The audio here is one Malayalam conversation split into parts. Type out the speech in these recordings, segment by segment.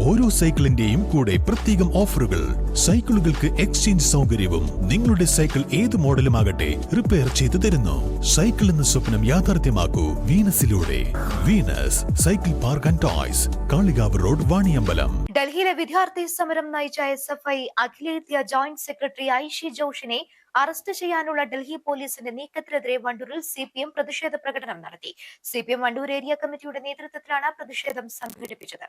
ഓരോ സൈക്കിളിന്റെയും കൂടെ പ്രത്യേകം ഓഫറുകൾ. സൈക്കിളുകൾക്ക് എക്സ്ചേഞ്ച് സൗകര്യവും. നിങ്ങളുടെ സൈക്കിൾ ഏത് മോഡലുമാകട്ടെ റിപ്പയർ ചെയ്തു തരുന്നു. സൈക്കിൾ എന്ന സ്വപ്നം യാഥാർത്ഥ്യമാക്കൂ വീനസിലൂടെ. Venus cycle park and toys, Kalikavu road, Vaniyambalam. ഡൽഹിയിലെ വിദ്യാർത്ഥി സമരം നയിച്ച SFI അഖിലേന്ത്യാ ജോയിന്റ് സെക്രട്ടറി ഐഷി ജോഷിനെ അറസ്റ്റ് ചെയ്യാനുള്ള ഡൽഹി പോലീസിന്റെ നീക്കത്തിനെതിരെ വണ്ടൂരിൽ CPM പ്രതിഷേധ പ്രകടനം നടത്തി. CPM വണ്ടൂർ ഏരിയ കമ്മിറ്റിയുടെ നേതൃത്വത്തിലാണ് പ്രതിഷേധം സംഘടിപ്പിച്ചത്.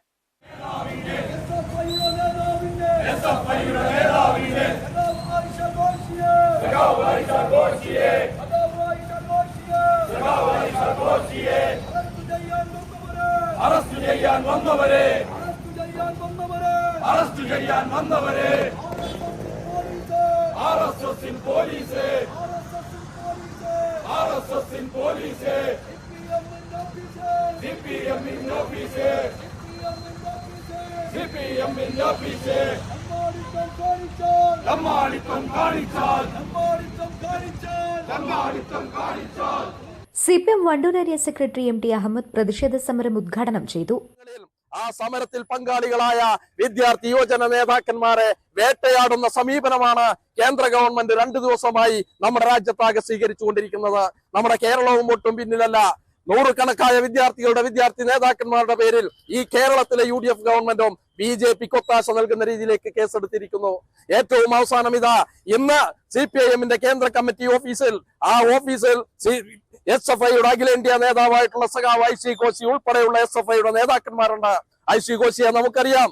CPM Wandoor area secretary MT Ahmed പ്രതിഷേധ സമരം ഉദ്ഘാടനം ചെയ്തു. ആ സമരത്തിൽ പങ്കാളികളായ വിദ്യാർത്ഥി യുവജന നേതാക്കന്മാരെ വേട്ടയാടുന്ന സമീപനമാണ് കേന്ദ്ര ഗവൺമെന്റ് 2 ദിവസമായി നമ്മുടെ രാജ്യത്താകെ സ്വീകരിച്ചുകൊണ്ടിരിക്കുന്നത്. നമ്മുടെ കേരളവും ഒട്ടും പിന്നിലല്ല. നൂറുകണക്കായ വിദ്യാർത്ഥി നേതാക്കന്മാരുടെ പേരിൽ ഈ കേരളത്തിലെ UDF ഗവൺമെന്റും BJP ഒത്താശ നൽകുന്ന രീതിയിലേക്ക് കേസെടുത്തിരിക്കുന്നു. ഏറ്റവും അവസാനം ഇന്ന് CPIM കേന്ദ്ര കമ്മിറ്റി ഓഫീസിൽ SFIയുടെ അഖിലേന്ത്യാ നേതാവായിട്ടുള്ള സഖാവ് ഐഷി ഘോഷി ഉൾപ്പെടെയുള്ള SFIയുടെ നേതാക്കന്മാരുണ്ട്. ഐഷി ഘോഷിയെ നമുക്കറിയാം.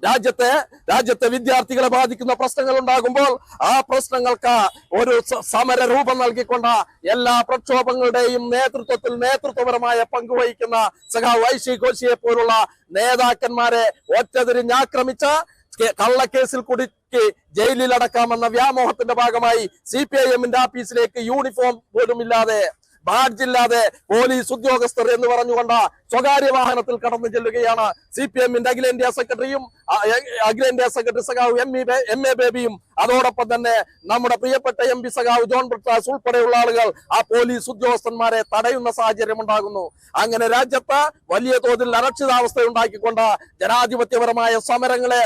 രാജ്യത്തെ വിദ്യാർത്ഥികളെ ബാധിക്കുന്ന പ്രശ്നങ്ങൾ ഉണ്ടാകുമ്പോൾ ആ പ്രശ്നങ്ങൾക്ക് ഒരു സമര രൂപം നൽകിക്കൊണ്ട് എല്ലാ പ്രക്ഷോഭങ്ങളുടെയും നേതൃത്വപരമായ പങ്കുവഹിക്കുന്ന സഖാവ് ഐഷി ഘോഷിയെ പോലുള്ള നേതാക്കന്മാരെ ഒറ്റതിരിഞ്ഞാക്രമിച്ച കള്ളക്കേസിൽ കുടുക്കി ജയിലിലടക്കാമെന്ന വ്യാമോഹത്തിന്റെ ഭാഗമായി CPIM ആഫീസിലേക്ക് യൂണിഫോം പോലും ഇല്ലാതെ, ബാഡ്ജില്ലാതെ പോലീസ് ഉദ്യോഗസ്ഥർ എന്ന് പറഞ്ഞുകൊണ്ട് സ്വകാര്യ വാഹനത്തിൽ കടന്നു ചെല്ലുകയാണ് CPIM അഖിലേന്ത്യാ സെക്രട്ടറി സഖാവ് MA ബേബിയും അതോടൊപ്പം തന്നെ നമ്മുടെ പ്രിയപ്പെട്ട MP സഖാവ് ജോൺ ബ്രിട്ടാസ് ഉൾപ്പെടെയുള്ള ആളുകൾ ആ പോലീസ് ഉദ്യോഗസ്ഥന്മാരെ തടയുന്ന സാഹചര്യം ഉണ്ടാകുന്നു. അങ്ങനെ രാജ്യത്ത് വലിയ തോതിൽ അരക്ഷിതാവസ്ഥ ഉണ്ടാക്കിക്കൊണ്ട് ജനാധിപത്യപരമായ സമരങ്ങളെ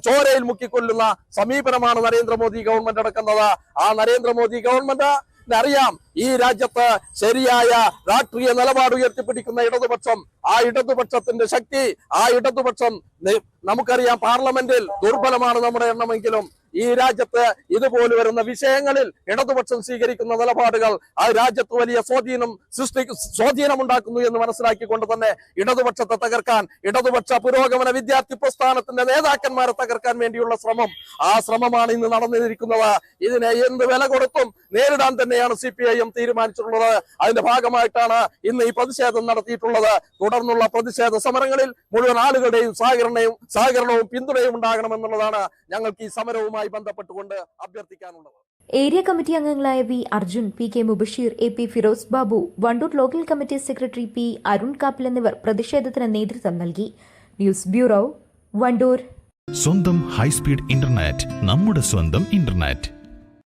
ചോരയിൽ മുക്കിക്കൊല്ലുന്ന സമീപനമാണ് നരേന്ദ്രമോദി ഗവൺമെന്റ് എടുക്കുന്നത്. ആ നരേന്ദ്രമോദി ഗവൺമെന്റ് അറിയാം, ഈ രാജ്യത്ത് ശരിയായ രാഷ്ട്രീയ നിലപാട് ഉയർത്തിപ്പിടിക്കുന്ന ഇടതുപക്ഷം, ആ ഇടതുപക്ഷത്തിന്റെ ശക്തി, ആ ഇടതുപക്ഷം നമുക്കറിയാം പാർലമെന്റിൽ ദുർബലമാണ് നമ്മുടെ എണ്ണമെങ്കിലും ഈ രാജ്യത്ത് ഇതുപോലെ വരുന്ന വിഷയങ്ങളിൽ ഇടതുപക്ഷം സ്വീകരിക്കുന്ന നിലപാടുകൾ ആ രാജ്യത്ത് വലിയ സ്വാധീനമുണ്ടാക്കുന്നു എന്ന് മനസ്സിലാക്കിക്കൊണ്ട് തന്നെ ഇടതുപക്ഷത്തെ തകർക്കാൻ, ഇടതുപക്ഷ പുരോഗമന വിദ്യാർത്ഥി പ്രസ്ഥാനത്തിന്റെ നേതാക്കന്മാരെ തകർക്കാൻ വേണ്ടിയുള്ള ആ ശ്രമമാണ് ഇന്ന് നടന്നിരിക്കുന്നത്. ഇതിനെ എന്ത് വില കൊടുത്തും നേരിടാൻ തന്നെയാണ് CPIM തീരുമാനിച്ചിട്ടുള്ളത്. അതിന്റെ ഭാഗമായിട്ടാണ് ഇന്ന് ഈ പ്രതിഷേധം നടത്തിയിട്ടുള്ളത്. തുടർന്നുള്ള പ്രതിഷേധ സമരങ്ങളിൽ മുഴുവൻ ആളുകളുടെയും സഹകരണവും പിന്തുണയും ഉണ്ടാകണമെന്നുള്ളതാണ് ഞങ്ങൾക്ക് ഈ സമരവുമായി ബന്ധപ്പെട്ടുകൊണ്ട് അഭ്യർത്ഥിക്കാനുള്ളത്. ഏരിയ കമ്മിറ്റി അംഗങ്ങളായ V. Arjun, PK Mubasheer, AP Firoz Babu, Wandoor local committee secretary P. Arun Kappil എന്നിവർ പ്രതിഷേധത്തിന് നേതൃത്വം നൽകി. News bureau, Wandoor. സ്വന്തം ഹൈസ്പീഡ് ഇന്റർനെറ്റ്, നമ്മുടെ സ്വന്തം ഇന്റർനെറ്റ്.